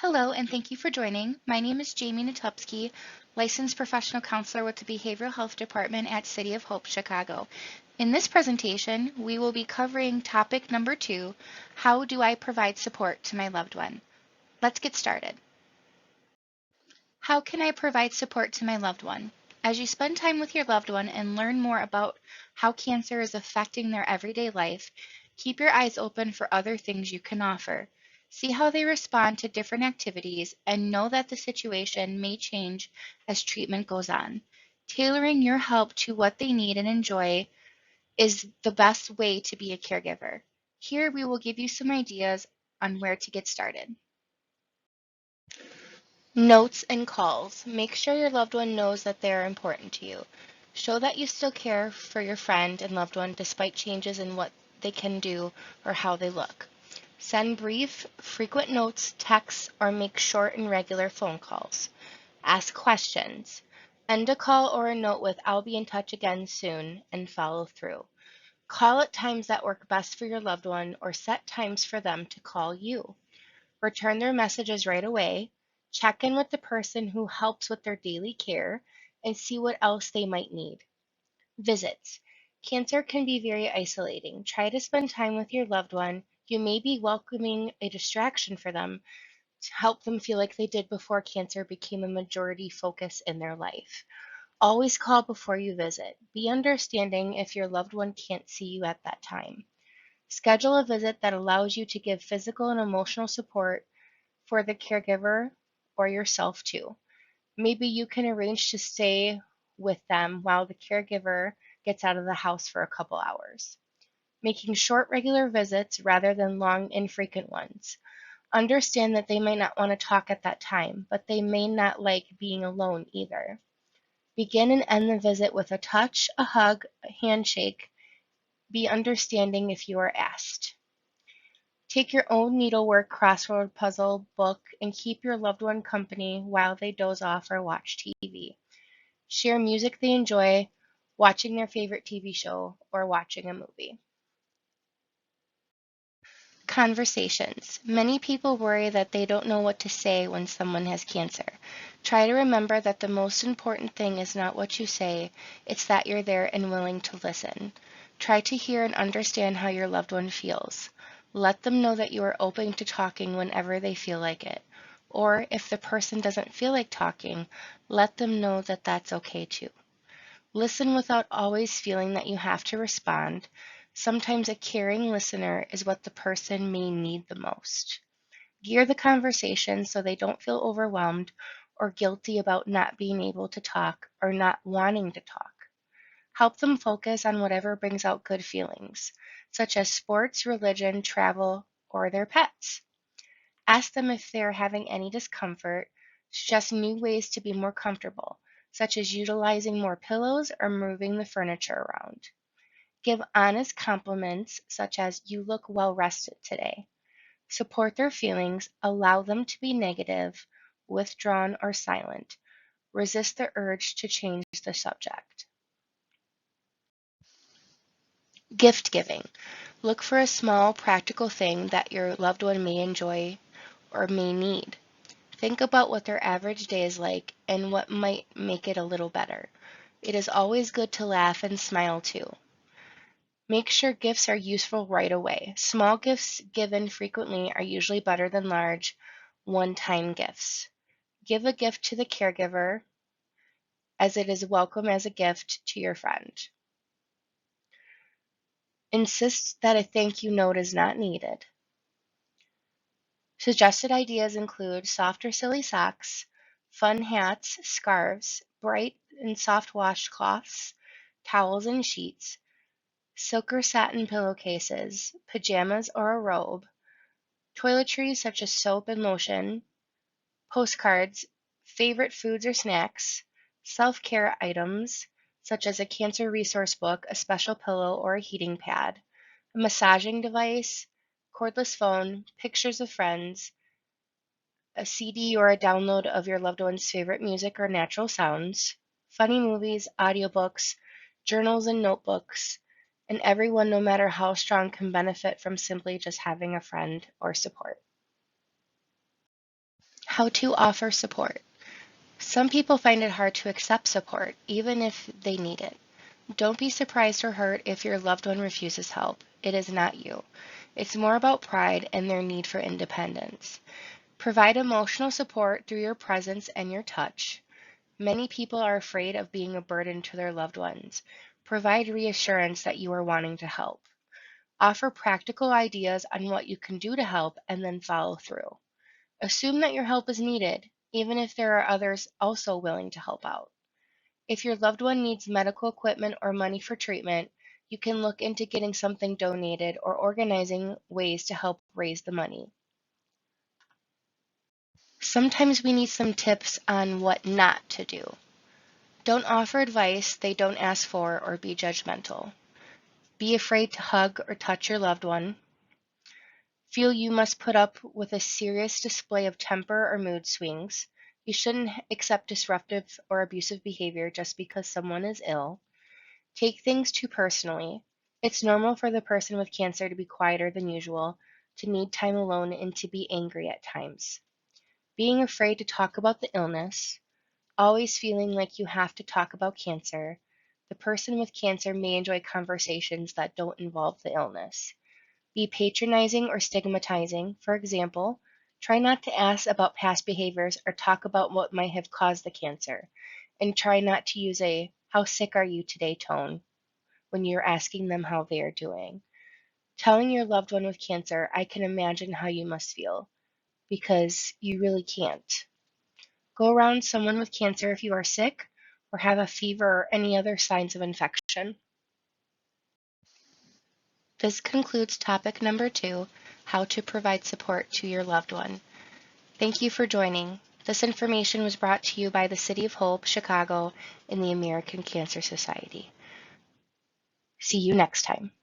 Hello, and thank you for joining. My name is Jamie Nietupski, licensed professional counselor with the Behavioral Health Department at City of Hope, Chicago. In this presentation, we will be covering topic number 2, how do I provide support to my loved one? Let's get started. How can I provide support to my loved one? As you spend time with your loved one and learn more about how cancer is affecting their everyday life, keep your eyes open for other things you can offer. See how they respond to different activities and know that the situation may change as treatment goes on. Tailoring your help to what they need and enjoy is the best way to be a caregiver. Here we will give you some ideas on where to get started. Notes and calls. Make sure your loved one knows that they are important to you. Show that you still care for your friend and loved one despite changes in what they can do or how they look. Send brief, frequent notes, texts, or make short and regular phone calls. Ask questions. End a call or a note with "I'll be in touch again soon" and follow through. Call at times that work best for your loved one or set times for them to call you. Return their messages right away. Check in with the person who helps with their daily care and see what else they might need. Visits. Cancer can be very isolating. Try to spend time with your loved one. You may be welcoming a distraction for them to help them feel like they did before cancer became a majority focus in their life. Always call before you visit. Be understanding if your loved one can't see you at that time. Schedule a visit that allows you to give physical and emotional support for the caregiver or yourself too. Maybe you can arrange to stay with them while the caregiver gets out of the house for a couple hours. Making short, regular visits rather than long, infrequent ones. Understand that they might not want to talk at that time, but they may not like being alone either. Begin and end the visit with a touch, a hug, a handshake. Be understanding if you are asked. Take your own needlework crossword puzzle book and keep your loved one company while they doze off or watch TV. Share music they enjoy, watching their favorite TV show, or watching a movie. Conversations. Many people worry that they don't know what to say when someone has cancer. Try to remember that the most important thing is not what you say, it's that you're there and willing to listen. Try to hear and understand how your loved one feels. Let them know that you are open to talking whenever they feel like it. Or if the person doesn't feel like talking, let them know that that's okay too. Listen without always feeling that you have to respond. Sometimes a caring listener is what the person may need the most. Gear the conversation so they don't feel overwhelmed or guilty about not being able to talk or not wanting to talk. Help them focus on whatever brings out good feelings, such as sports, religion, travel, or their pets. Ask them if they are having any discomfort. Suggest new ways to be more comfortable, such as utilizing more pillows or moving the furniture around. Give honest compliments, such as "You look well rested today." Support their feelings, allow them to be negative, withdrawn, or silent. Resist the urge to change the subject. Gift giving. Look for a small, practical thing that your loved one may enjoy or may need. Think about what their average day is like and what might make it a little better. It is always good to laugh and smile too. Make sure gifts are useful right away. Small gifts given frequently are usually better than large, one-time gifts. Give a gift to the caregiver as it is welcome as a gift to your friend. Insist that a thank you note is not needed. Suggested ideas include soft or silly socks, fun hats, scarves, bright and soft washcloths, towels and sheets, silk or satin pillowcases, pajamas or a robe, toiletries such as soap and lotion, postcards, favorite foods or snacks, self-care items such as a cancer resource book, a special pillow or a heating pad, a massaging device, cordless phone, pictures of friends, a CD or a download of your loved one's favorite music or natural sounds, funny movies, audiobooks, journals and notebooks, and everyone, no matter how strong, can benefit from simply just having a friend or support. How to offer support. Some people find it hard to accept support, even if they need it. Don't be surprised or hurt if your loved one refuses help. It is not you. It's more about pride and their need for independence. Provide emotional support through your presence and your touch. Many people are afraid of being a burden to their loved ones. Provide reassurance that you are wanting to help. Offer practical ideas on what you can do to help and then follow through. Assume that your help is needed, even if there are others also willing to help out. If your loved one needs medical equipment or money for treatment, you can look into getting something donated or organizing ways to help raise the money. Sometimes we need some tips on what not to do. Don't offer advice they don't ask for or be judgmental. Be afraid to hug or touch your loved one. Feel you must put up with a serious display of temper or mood swings. You shouldn't accept disruptive or abusive behavior just because someone is ill. Take things too personally. It's normal for the person with cancer to be quieter than usual, to need time alone, and to be angry at times. Being afraid to talk about the illness, always feeling like you have to talk about cancer. The person with cancer may enjoy conversations that don't involve the illness. Be patronizing or stigmatizing. For example, try not to ask about past behaviors or talk about what might have caused the cancer. And try not to use a "how sick are you today" tone when you're asking them how they are doing. Telling your loved one with cancer, "I can imagine how you must feel," because you really can't. Go around someone with cancer if you are sick or have a fever or any other signs of infection. This concludes topic number 2, how to provide support to your loved one. Thank you for joining. This information was brought to you by the City of Hope, Chicago, and the American Cancer Society. See you next time.